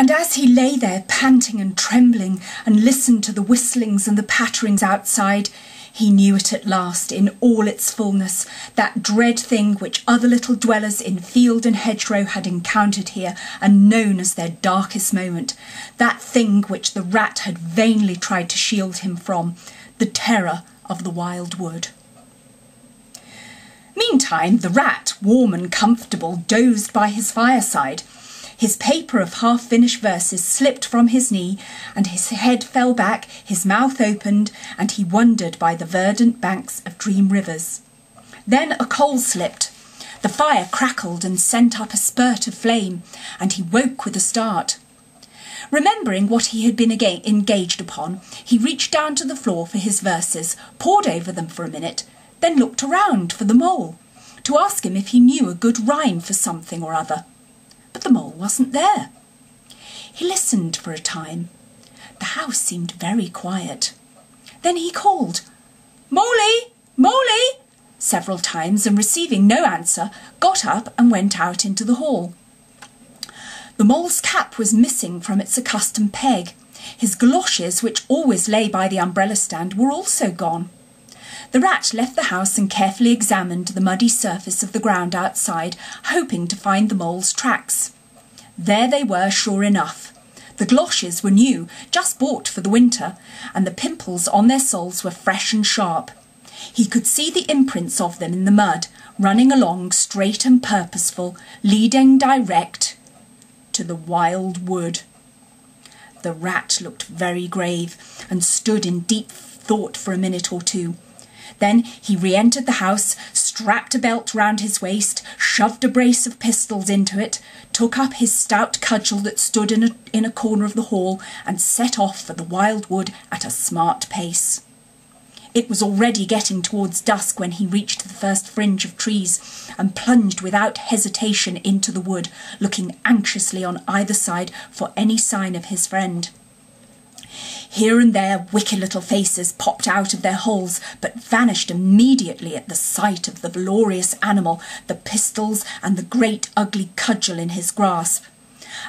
And as he lay there panting and trembling and listened to the whistlings and the patterings outside, he knew it at last in all its fullness, that dread thing which other little dwellers in field and hedgerow had encountered here and known as their darkest moment, that thing which the rat had vainly tried to shield him from, the terror of the wild wood. Meantime, the rat, warm and comfortable, dozed by his fireside. His paper of half-finished verses slipped from his knee, and his head fell back, his mouth opened, and he wandered by the verdant banks of dream rivers. Then a coal slipped. The fire crackled and sent up a spurt of flame, and he woke with a start. Remembering what he had been engaged upon, he reached down to the floor for his verses, pored over them for a minute, then looked around for the mole, to ask him if he knew a good rhyme for something or other. But the mole wasn't there. He listened for a time. The house seemed very quiet. Then he called, "Moley! Moley!" several times, and receiving no answer, got up and went out into the hall. The mole's cap was missing from its accustomed peg. His galoshes, which always lay by the umbrella stand, were also gone. The rat left the house and carefully examined the muddy surface of the ground outside, hoping to find the mole's tracks. There they were, sure enough. The galoshes were new, just bought for the winter, and the pimples on their soles were fresh and sharp. He could see the imprints of them in the mud, running along straight and purposeful, leading direct to the wild wood. The rat looked very grave and stood in deep thought for a minute or two. Then he re-entered the house, strapped a belt round his waist, shoved a brace of pistols into it, took up his stout cudgel that stood in a corner of the hall, and set off for the wild wood at a smart pace. It was already getting towards dusk when he reached the first fringe of trees, and plunged without hesitation into the wood, looking anxiously on either side for any sign of his friend. Here and there wicked little faces popped out of their holes, but vanished immediately at the sight of the glorious animal, the pistols and the great ugly cudgel in his grasp.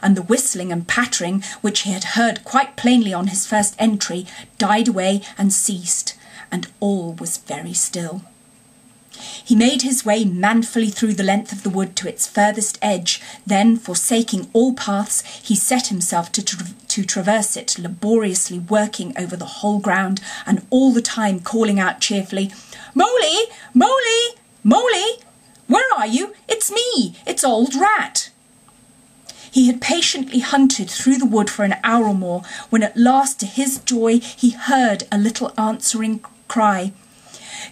And the whistling and pattering, which he had heard quite plainly on his first entry, died away and ceased, and all was very still. He made his way manfully through the length of the wood to its furthest edge, then, forsaking all paths, he set himself to traverse it, laboriously working over the whole ground, and all the time calling out cheerfully, "Moley! Moley! Moley! Where are you? It's me! It's old Rat!" He had patiently hunted through the wood for an hour or more, when at last, to his joy, he heard a little answering cry.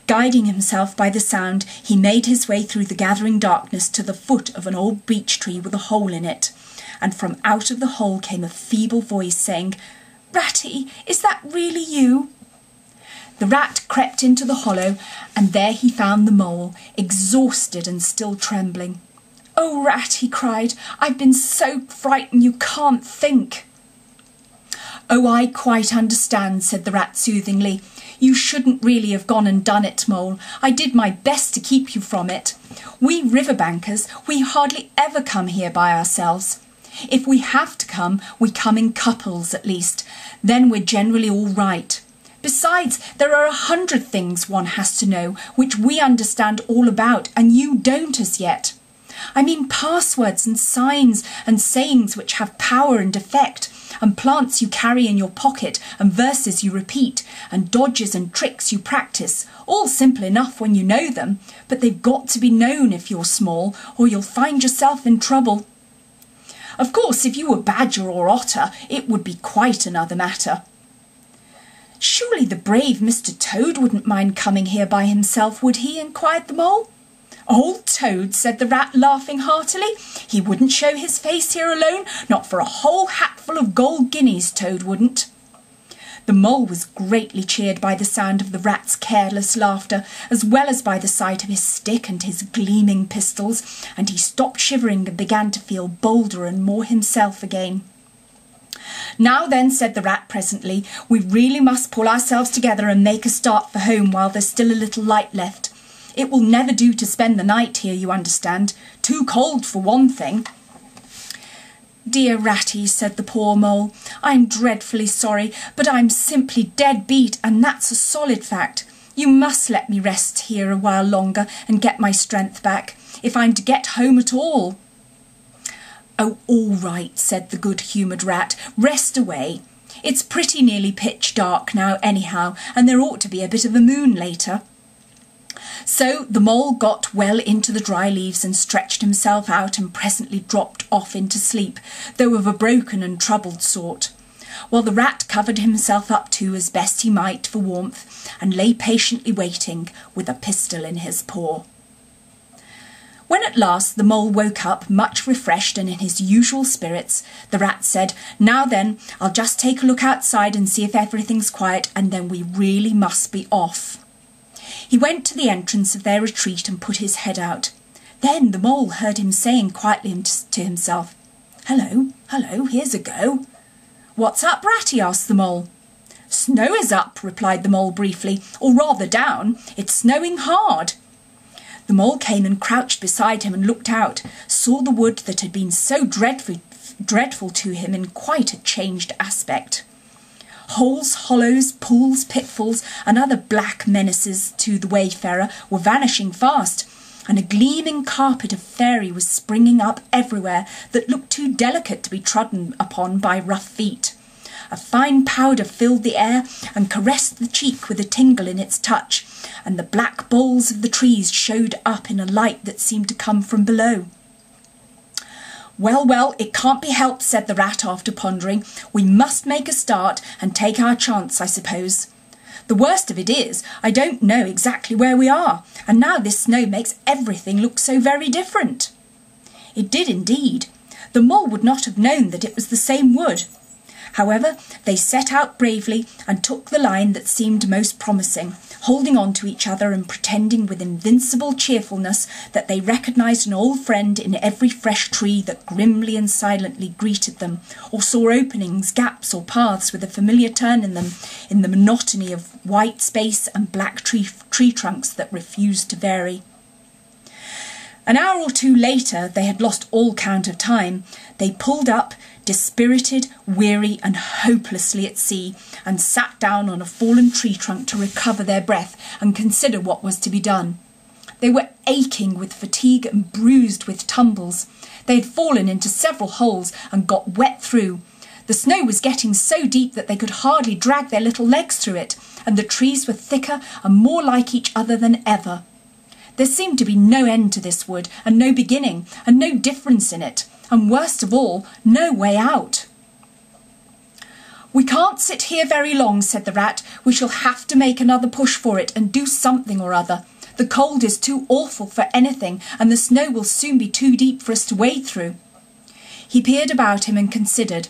Guiding himself by the sound, he made his way through the gathering darkness to the foot of an old beech tree with a hole in it, and from out of the hole came a feeble voice saying, "Ratty, is that really you?" The rat crept into the hollow, and there he found the mole, exhausted and still trembling. "Oh, Rat," he cried, "I've been so frightened you can't think." "Oh, I quite understand," said the rat soothingly. "You shouldn't really have gone and done it, Mole. I did my best to keep you from it. We riverbankers, we hardly ever come here by ourselves. If we have to come, we come in couples at least. Then we're generally all right. Besides, there are 100 things one has to know, which we understand all about, and you don't as yet. I mean passwords and signs and sayings which have power and effect, and plants you carry in your pocket, and verses you repeat, and dodges and tricks you practice, all simple enough when you know them, but they've got to be known if you're small, or you'll find yourself in trouble. Of course, if you were badger or otter, it would be quite another matter." "Surely the brave Mr. Toad wouldn't mind coming here by himself, would he?" inquired the mole. "Old Toad," said the rat, laughing heartily. "He wouldn't show his face here alone, not for a whole hatful of gold guineas, Toad wouldn't." The mole was greatly cheered by the sound of the rat's careless laughter, as well as by the sight of his stick and his gleaming pistols, and he stopped shivering and began to feel bolder and more himself again. "Now then," said the rat presently, "we really must pull ourselves together and make a start for home while there's still a little light left. It will never do to spend the night here, you understand. Too cold for one thing." "Dear Ratty," said the poor mole, "I'm dreadfully sorry, but I'm simply dead beat, and that's a solid fact. You must let me rest here a while longer and get my strength back, if I'm to get home at all." "Oh, all right," said the good-humoured rat. "Rest away. It's pretty nearly pitch dark now anyhow, and there ought to be a bit of a moon later." So the mole got well into the dry leaves and stretched himself out and presently dropped off into sleep, though of a broken and troubled sort, while the rat covered himself up too as best he might for warmth, and lay patiently waiting with a pistol in his paw. When at last the mole woke up, much refreshed and in his usual spirits, the rat said, "Now then, I'll just take a look outside and see if everything's quiet, and then we really must be off." He went to the entrance of their retreat and put his head out. Then the mole heard him saying quietly to himself, "Hello, hello, here's a go." "What's up, Ratty?" asked the mole. "Snow is up," replied the mole briefly, "or rather down. It's snowing hard." The mole came and crouched beside him and looked out, saw the wood that had been so dreadful to him in quite a changed aspect. Holes, hollows, pools, pitfalls, and other black menaces to the wayfarer were vanishing fast, and a gleaming carpet of fairy was springing up everywhere that looked too delicate to be trodden upon by rough feet. A fine powder filled the air and caressed the cheek with a tingle in its touch, and the black boles of the trees showed up in a light that seemed to come from below. "Well, well, it can't be helped," said the rat after pondering. "We must make a start and take our chance, I suppose. The worst of it is, I don't know exactly where we are, and now this snow makes everything look so very different." It did indeed. The mole would not have known that it was the same wood. However, they set out bravely and took the line that seemed most promising, holding on to each other and pretending with invincible cheerfulness that they recognised an old friend in every fresh tree that grimly and silently greeted them, or saw openings, gaps or paths with a familiar turn in them, in the monotony of white space and black tree trunks that refused to vary. An hour or two later, they had lost all count of time. They pulled up, dispirited, weary and hopelessly at sea, and sat down on a fallen tree trunk to recover their breath and consider what was to be done. They were aching with fatigue and bruised with tumbles. They had fallen into several holes and got wet through. The snow was getting so deep that they could hardly drag their little legs through it, and the trees were thicker and more like each other than ever. There seemed to be no end to this wood, and no beginning, and no difference in it, and worst of all, no way out. "We can't sit here very long," said the rat. "We shall have to make another push for it and do something or other. The cold is too awful for anything, and the snow will soon be too deep for us to wade through." He peered about him and considered.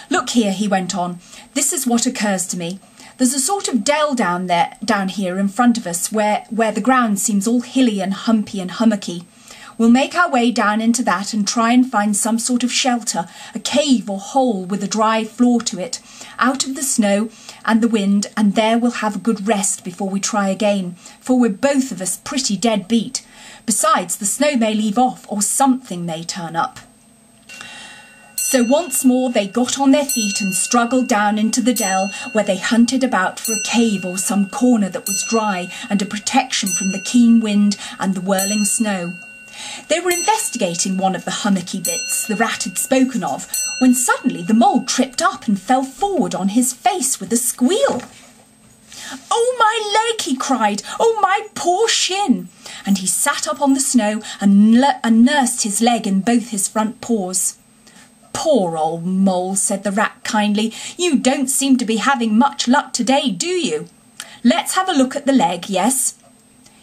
"Look here," he went on, "this is what occurs to me. There's a sort of dell down here in front of us where the ground seems all hilly and humpy and hummocky. We'll make our way down into that and try and find some sort of shelter, a cave or hole with a dry floor to it, out of the snow and the wind, and there we'll have a good rest before we try again, for we're both of us pretty dead beat. Besides, the snow may leave off, or something may turn up." So once more they got on their feet and struggled down into the dell, where they hunted about for a cave or some corner that was dry and a protection from the keen wind and the whirling snow. They were investigating one of the hummocky bits the rat had spoken of, when suddenly the mole tripped up and fell forward on his face with a squeal. "Oh, my leg!" he cried. "Oh, my poor shin!" And he sat up on the snow and nursed his leg in both his front paws. "Poor old mole," said the rat kindly. "You don't seem to be having much luck today, do you? Let's have a look at the leg, yes?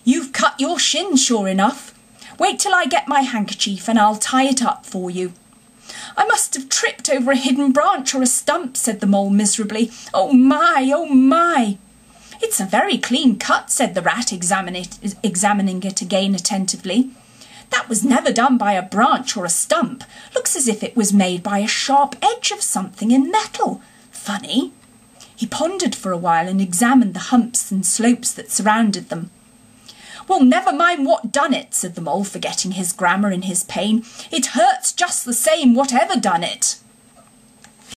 You've cut your shin, sure enough. Wait till I get my handkerchief and I'll tie it up for you." "I must have tripped over a hidden branch or a stump," said the mole miserably. "Oh my, oh my!" "It's a very clean cut," said the rat, examining it again attentively. "That was never done by a branch or a stump. Looks as if it was made by a sharp edge of something in metal. Funny." He pondered for a while and examined the humps and slopes that surrounded them. "Well, never mind what done it," said the Mole, forgetting his grammar in his pain. "It hurts just the same, whatever done it."